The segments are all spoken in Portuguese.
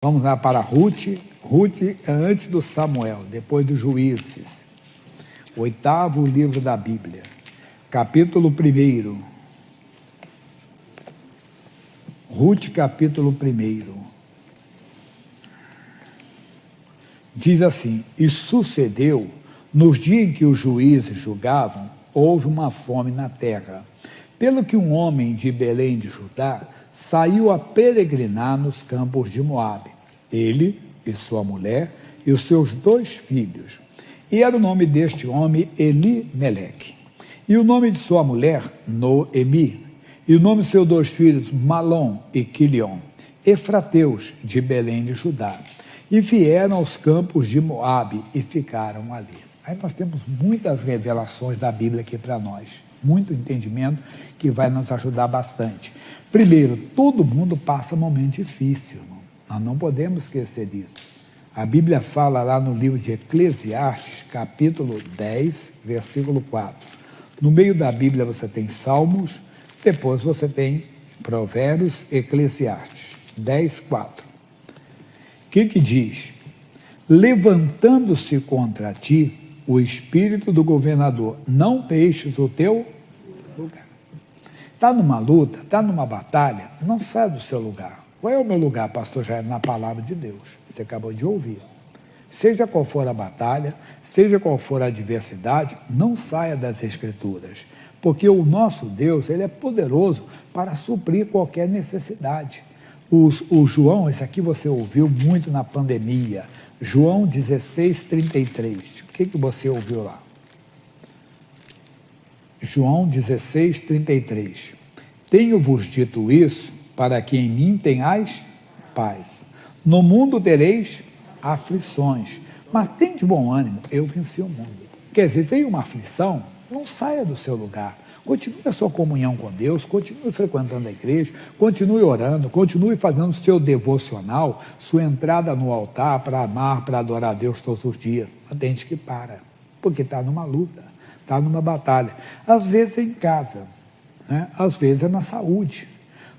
Vamos lá para Ruth. Ruth é antes do Samuel, depois dos Juízes. 8º livro da Bíblia, capítulo 1. Ruth, capítulo 1. Diz assim: e sucedeu, nos dias em que os juízes julgavam, houve uma fome na terra, pelo que um homem de Belém de Judá saiu a peregrinar nos campos de Moabe, ele e sua mulher e os seus 2 filhos. E era o nome deste homem Elimeleque, e o nome de sua mulher Noemi, e o nome de seus 2 filhos Malom e Quilion, efrateus de Belém de Judá, e vieram aos campos de Moabe e ficaram ali. Aí nós temos muitas revelações da Bíblia aqui para nós, muito entendimento que vai nos ajudar bastante. Primeiro, todo mundo passa um momento difícil, irmão. Nós não podemos esquecer disso. A Bíblia fala lá no livro de Eclesiastes, capítulo 10, versículo 4. No meio da Bíblia você tem Salmos, depois você tem Provérbios, Eclesiastes, 10, 4. O que diz? Levantando-se contra ti o espírito do governador, não deixes o teu lugar. Está numa luta, está numa batalha, não sai do seu lugar. Qual é o meu lugar, pastor Jair? Na palavra de Deus, você acabou de ouvir. Seja qual for a batalha, seja qual for a adversidade, não saia das Escrituras, porque o nosso Deus, ele é poderoso para suprir qualquer necessidade. O João, esse aqui você ouviu muito na pandemia, João 16, 33. O que você ouviu lá? João 16, 33. Tenho-vos dito isso para que em mim tenhais paz. No mundo tereis aflições, mas tem de bom ânimo, eu venci o mundo. Quer dizer, veio uma aflição, não saia do seu lugar. Continue a sua comunhão com Deus, continue frequentando a igreja, continue orando, continue fazendo o seu devocional, sua entrada no altar para amar, para adorar a Deus todos os dias. Mas tem gente que para, porque está numa luta, está numa batalha. Às vezes é em casa, né? Às vezes é na saúde,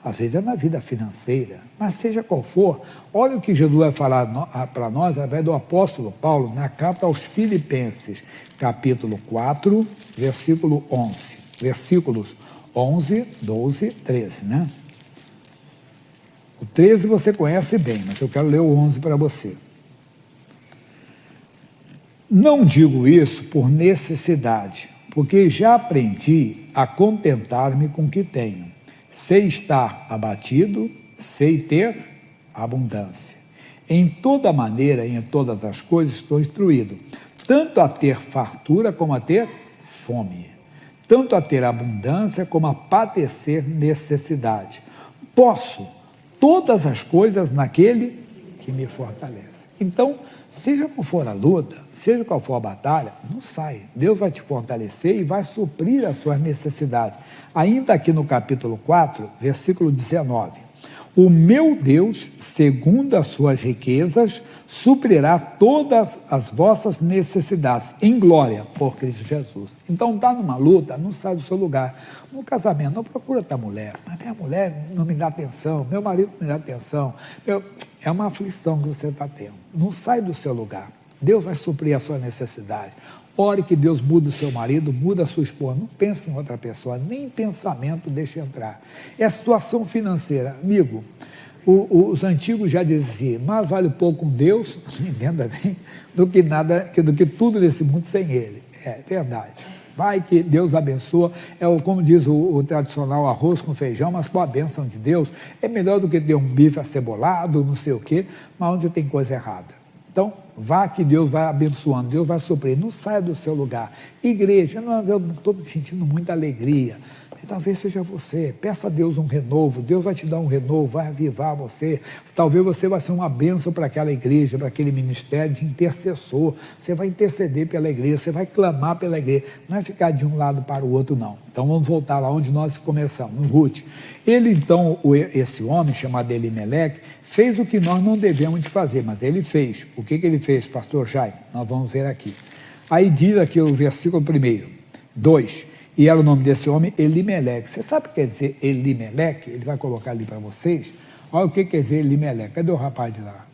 às vezes é na vida financeira, mas seja qual for, olha o que Jesus vai falar para nós através do apóstolo Paulo na carta aos Filipenses, capítulo 4, versículo 11. Versículos 11, 12, 13, né? O 13 você conhece bem, mas eu quero ler o 11 para você. Não digo isso por necessidade, porque já aprendi a contentar-me com o que tenho. Sei estar abatido, sei ter abundância. Em toda maneira e em todas as coisas estou instruído, tanto a ter fartura como a ter fome, tanto a ter abundância como a padecer necessidade. Posso todas as coisas naquele que me fortalece. Então, seja qual for a luta, seja qual for a batalha, não sai. Deus vai te fortalecer e vai suprir as suas necessidades. Ainda aqui no capítulo 4, versículo 19. O meu Deus, segundo as suas riquezas, suprirá todas as vossas necessidades em glória por Cristo Jesus. Então, está numa luta, não sai do seu lugar. No casamento, não procura tua mulher. Mas minha mulher não me dá atenção, meu marido não me dá atenção. É uma aflição que você está tendo. Não sai do seu lugar. Deus vai suprir a sua necessidade. Ore que Deus muda o seu marido, muda a sua esposa. Não pense em outra pessoa, nem pensamento deixe entrar. É a situação financeira. Amigo, os antigos já diziam, mais vale pouco com Deus, entenda bem, do que tudo nesse mundo sem Ele. É verdade. Vai que Deus abençoa, como diz o tradicional arroz com feijão, mas com a bênção de Deus, é melhor do que ter um bife acebolado, não sei o quê, mas onde tem coisa errada. Então, vá que Deus vai abençoando, Deus vai suprir, não saia do seu lugar. Igreja, eu não estou sentindo muita alegria. Talvez seja você, peça a Deus um renovo, Deus vai te dar um renovo, vai avivar você, talvez você vai ser uma bênção para aquela igreja, para aquele ministério de intercessor, você vai interceder pela igreja, você vai clamar pela igreja, não é ficar de um lado para o outro não. Então vamos voltar lá onde nós começamos, no Ruth. Ele então, esse homem chamado Elimeleque, fez o que nós não devemos de fazer, mas ele fez. O que ele fez, pastor Jaime? Nós vamos ver aqui. Aí diz aqui o versículo 1, 2, e era o nome desse homem Elimeleque. Você sabe o que quer dizer Elimeleque? Ele vai colocar ali para vocês. Olha o que quer dizer Elimeleque. Cadê o rapaz de lá?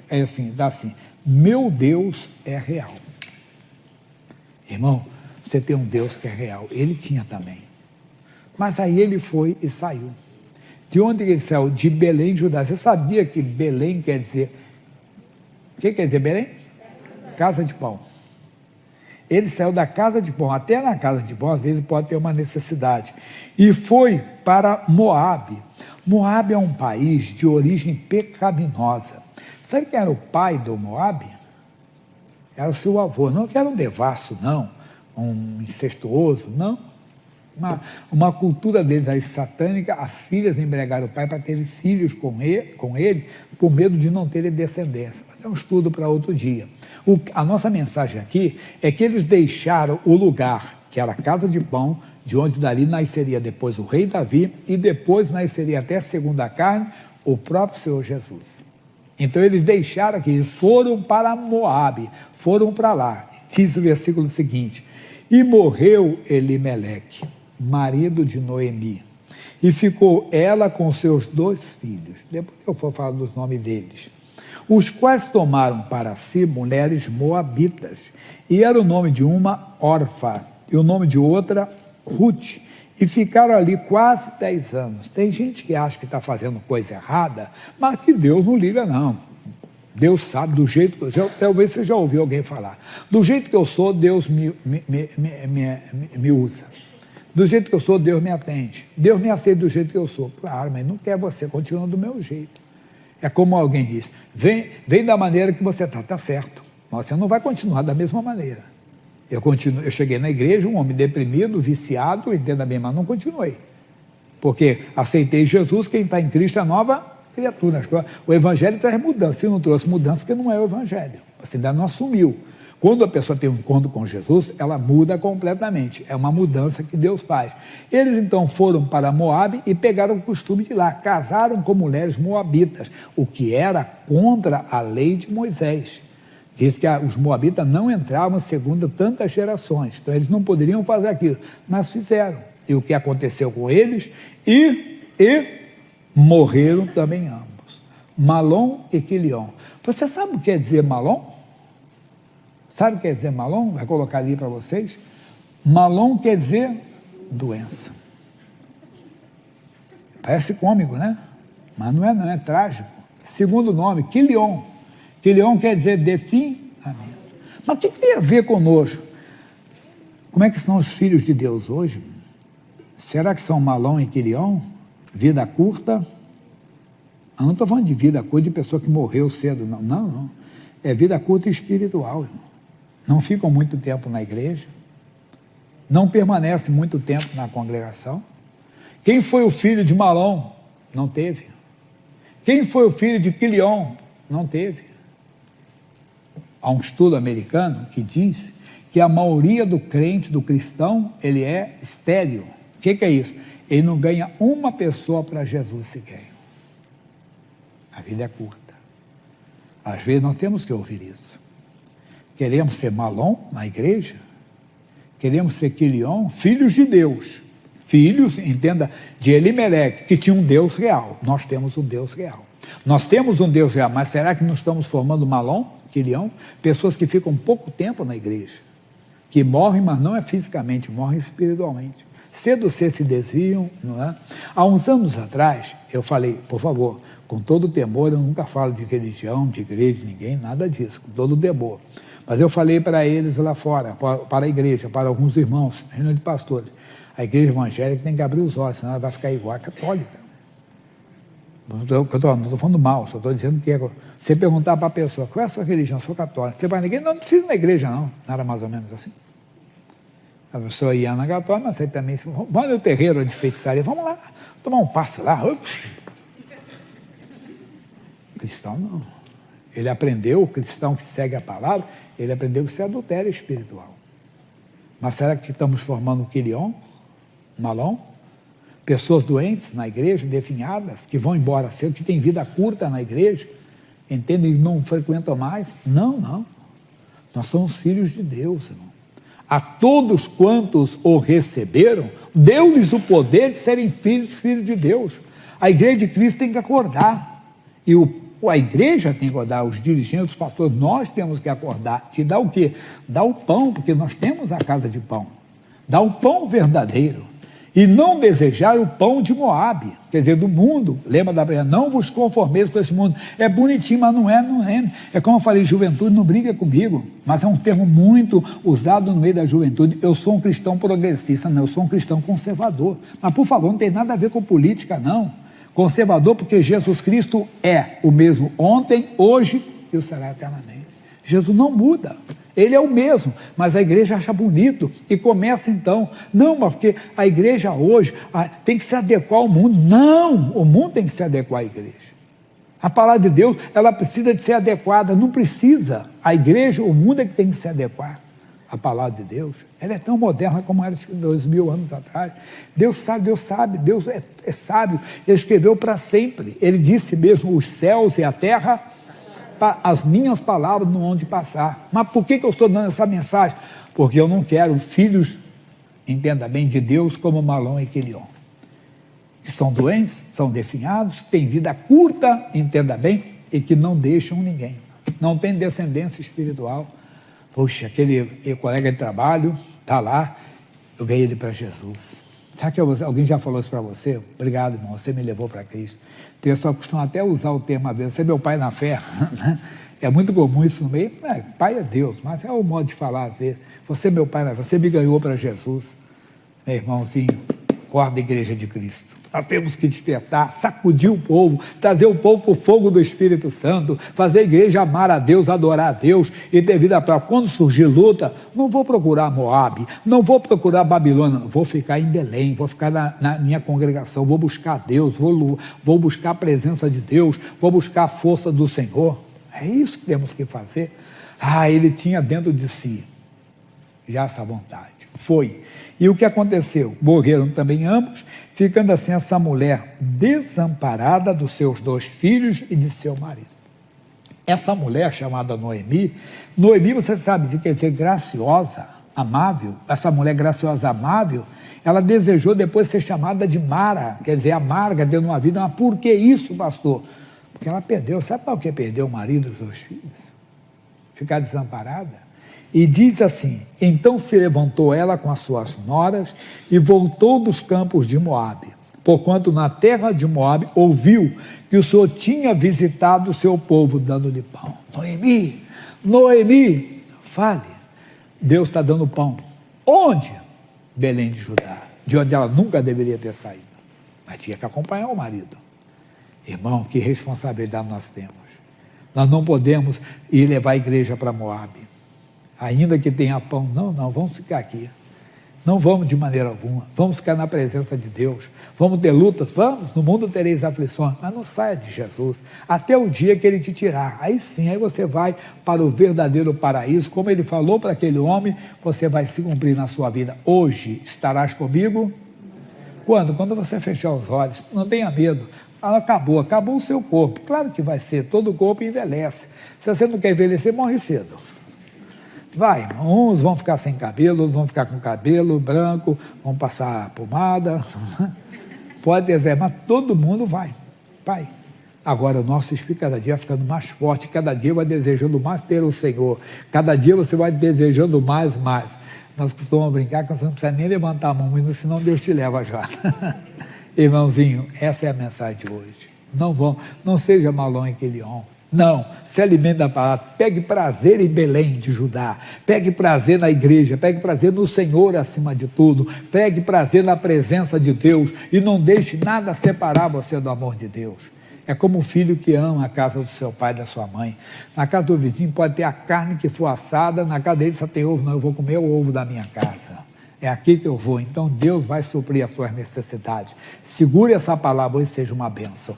É assim, dá assim, meu Deus é real. Irmão, você tem um Deus que é real. Ele tinha também. Mas aí ele foi e saiu. De onde ele saiu? De Belém, Judá. Você sabia que Belém quer dizer... O que quer dizer Belém? Casa de pão. Ele saiu da casa de pão. Até na casa de pão, às vezes, pode ter uma necessidade. E foi para Moabe. Moabe é um país de origem pecaminosa. Sabe quem era o pai do Moabe? Era o seu avô. Não que era um devasso, não. Um incestuoso, não. Uma cultura deles aí satânica, as filhas embriagaram o pai para terem filhos com ele, por medo de não terem descendência. Mas é um estudo para outro dia. A nossa mensagem aqui é que eles deixaram o lugar, que era a casa de pão, de onde dali nasceria depois o rei Davi, e depois nasceria até segundo a carne, o próprio Senhor Jesus. Então eles deixaram aqui, eles foram para Moabe, foram para lá. Diz o versículo seguinte: e morreu Elimeleque, marido de Noemi, e ficou ela com seus 2 filhos, depois que eu for falar dos nomes deles, os quais tomaram para si mulheres moabitas, e era o nome de uma Orfa, e o nome de outra Ruth, e ficaram ali quase 10 anos. Tem gente que acha que está fazendo coisa errada, mas que Deus não liga, não. Deus sabe, do jeito que talvez você já ouviu alguém falar, do jeito que eu sou, Deus me usa. Do jeito que eu sou, Deus me atende. Deus me aceita do jeito que eu sou. Claro, mas não quer você continuando do meu jeito. É como alguém diz, vem da maneira que você está certo, mas você não vai continuar da mesma maneira. Eu cheguei na igreja, um homem deprimido, viciado, entenda bem, mas não continuei. Porque aceitei Jesus, quem está em Cristo é nova criatura. O evangelho traz mudança. Se não trouxe mudança, porque não é o evangelho. Você ainda não assumiu. Quando a pessoa tem um encontro com Jesus, ela muda completamente. É uma mudança que Deus faz. Eles então foram para Moabe e pegaram o costume de lá. Casaram com mulheres moabitas, o que era contra a lei de Moisés. Diz que os moabitas não entravam segundo tantas gerações. Então eles não poderiam fazer aquilo. Mas fizeram. E o que aconteceu com eles? E morreram também ambos. Malom e Quilion. Você sabe o que quer dizer Malom? Sabe o que quer dizer Malom? Vai colocar ali para vocês. Malom quer dizer doença. Parece cômico, né? Mas não é trágico. Segundo nome, Quilion. Quilion quer dizer definhamento. Mas o que tem a ver conosco? Como é que são os filhos de Deus hoje? Será que são Malom e Quilion? Vida curta? Eu não estou falando de vida curta de pessoa que morreu cedo, não. Não. É vida curta espiritual, irmão. Não ficam muito tempo na igreja, não permanecem muito tempo na congregação. Quem foi o filho de Malom? Não teve. Quem foi o filho de Quilion? Não teve. Há um estudo americano que diz que a maioria do crente, do cristão, ele é estéril. O que é isso? Ele não ganha uma pessoa para Jesus sequer. A vida é curta. Às vezes nós temos que ouvir isso. Queremos ser Malom na igreja? Queremos ser Quilion? Filhos de Deus. Filhos, entenda, de Elimeleque, que tinha um Deus real. Nós temos um Deus real. Nós temos um Deus real, mas será que não estamos formando Malom, Quilion? Pessoas que ficam pouco tempo na igreja, que morrem, mas não é fisicamente, morrem espiritualmente. Cedo ou cedo se desviam, não é? Há uns anos atrás, eu falei, por favor, com todo temor, eu nunca falo de religião, de igreja, de ninguém, nada disso, com todo temor. Mas eu falei para eles lá fora, para a igreja, para alguns irmãos, reunião de pastores, a igreja evangélica tem que abrir os olhos, senão ela vai ficar igual a católica. Não estou falando mal, só estou dizendo que você perguntar para a pessoa, qual é a sua religião? Eu sou católica. Você vai na igreja? Não precisa ir na igreja, não. Não era mais ou menos assim. A pessoa ia na católica, mas você também, vamos no terreiro de feitiçaria, vamos lá, tomar um passo lá. O cristão não. Ele aprendeu, o cristão que segue a palavra, ele aprendeu que isso é adultério espiritual. Mas será que estamos formando Quilion, Malom? Pessoas doentes na igreja, definhadas, que vão embora cedo, que têm vida curta na igreja, entendem e não frequentam mais? Não. Nós somos filhos de Deus, irmão. A todos quantos o receberam, deu-lhes o poder de serem filhos de Deus. A igreja de Cristo tem que acordar. E o A igreja tem que acordar, os dirigentes, os pastores, nós temos que acordar. Te dá o quê? Dá o pão, porque nós temos a casa de pão. Dá o pão verdadeiro. E não desejar o pão de Moabe, quer dizer, do mundo. Lembra da Bíblia? Não vos conformeis com esse mundo. É bonitinho, mas não é. É como eu falei, juventude não briga comigo, mas é um termo muito usado no meio da juventude. Eu sou um cristão progressista, não, eu sou um cristão conservador. Mas, por favor, não tem nada a ver com política, não. Conservador porque Jesus Cristo é o mesmo ontem, hoje e o será eternamente. Jesus não muda. Ele é o mesmo, mas a igreja acha bonito e começa então, não, porque a igreja hoje tem que se adequar ao mundo. Não, o mundo tem que se adequar à igreja. A palavra de Deus, ela precisa de ser adequada, não precisa. A igreja, o mundo é que tem que se adequar à palavra de Deus. Ela é tão moderna como era 2000 anos atrás. Deus sabe, Deus é sábio. Ele escreveu para sempre. Ele disse mesmo, os céus e a terra, as minhas palavras não hão de passar. Mas por que eu estou dando essa mensagem? Porque eu não quero filhos, entenda bem, de Deus como Malom e Quilion, que são doentes, são definhados, que têm vida curta, entenda bem, e que não deixam ninguém. Não tem descendência espiritual. Poxa, aquele colega de trabalho está lá, eu ganhei ele para Jesus. Sabe que alguém já falou isso para você? Obrigado, irmão, você me levou para Cristo. O pessoal costuma até usar o termo às vezes, você é meu pai na fé. É muito comum isso no meio. Pai é Deus, mas é o modo de falar às vezes. Você é meu pai na fé, você me ganhou para Jesus. Meu irmãozinho, acorda a igreja de Cristo. Nós temos que despertar, sacudir o povo, trazer o povo para o fogo do Espírito Santo, fazer a igreja amar a Deus, adorar a Deus e ter vida própria. Quando surgir luta, não vou procurar Moabe, não vou procurar Babilônia, vou ficar em Belém, vou ficar na minha congregação, vou buscar Deus, vou buscar a presença de Deus, vou buscar a força do Senhor. É isso que temos que fazer. Ele tinha dentro de si já essa vontade. Foi. E o que aconteceu? Morreram também ambos, ficando assim essa mulher desamparada dos seus 2 filhos e de seu marido. Essa mulher chamada Noemi, você sabe, quer dizer graciosa, amável. Essa mulher graciosa, amável, ela desejou depois ser chamada de Mara, quer dizer, amarga, deu uma vida. Mas por que isso, pastor? Porque ela perdeu, sabe por que perdeu o marido e os 2 filhos? Ficar desamparada. E diz assim, então se levantou ela com as suas noras e voltou dos campos de Moabe, porquanto na terra de Moabe ouviu que o Senhor tinha visitado o seu povo dando-lhe pão. Noemi, fale, Deus está dando pão. Onde? Belém de Judá, de onde ela nunca deveria ter saído, mas tinha que acompanhar o marido. Irmão, que responsabilidade nós temos. Nós não podemos ir levar a igreja para Moabe. Ainda que tenha pão, não, vamos ficar aqui. Não vamos de maneira alguma, vamos ficar na presença de Deus. Vamos ter lutas, vamos, no mundo tereis aflições, mas não saia de Jesus, até o dia que Ele te tirar. Aí sim, aí você vai para o verdadeiro paraíso, como Ele falou para aquele homem, você vai se cumprir na sua vida. Hoje estarás comigo? Quando? Quando você fechar os olhos, não tenha medo. Acabou o seu corpo, claro que vai ser, todo o corpo envelhece. Se você não quer envelhecer, morre cedo. Vai, uns vão ficar sem cabelo, outros vão ficar com cabelo branco, vão passar pomada, pode dizer, mas todo mundo vai. Agora o nosso espírito cada dia vai ficando mais forte, cada dia vai desejando mais ter o Senhor, cada dia você vai desejando mais. Nós costumamos brincar que você não precisa nem levantar a mão, senão Deus te leva já. Irmãozinho, essa é a mensagem de hoje. Não seja Malom e Quilion. Não, se alimente da palavra, pegue prazer em Belém de Judá, pegue prazer na igreja, pegue prazer no Senhor acima de tudo, pegue prazer na presença de Deus e não deixe nada separar você do amor de Deus. É como um filho que ama a casa do seu pai e da sua mãe. Na casa do vizinho pode ter a carne que for assada, na casa dele só tem ovo, não, eu vou comer o ovo da minha casa. É aqui que eu vou, então Deus vai suprir as suas necessidades. Segure essa palavra e seja uma bênção.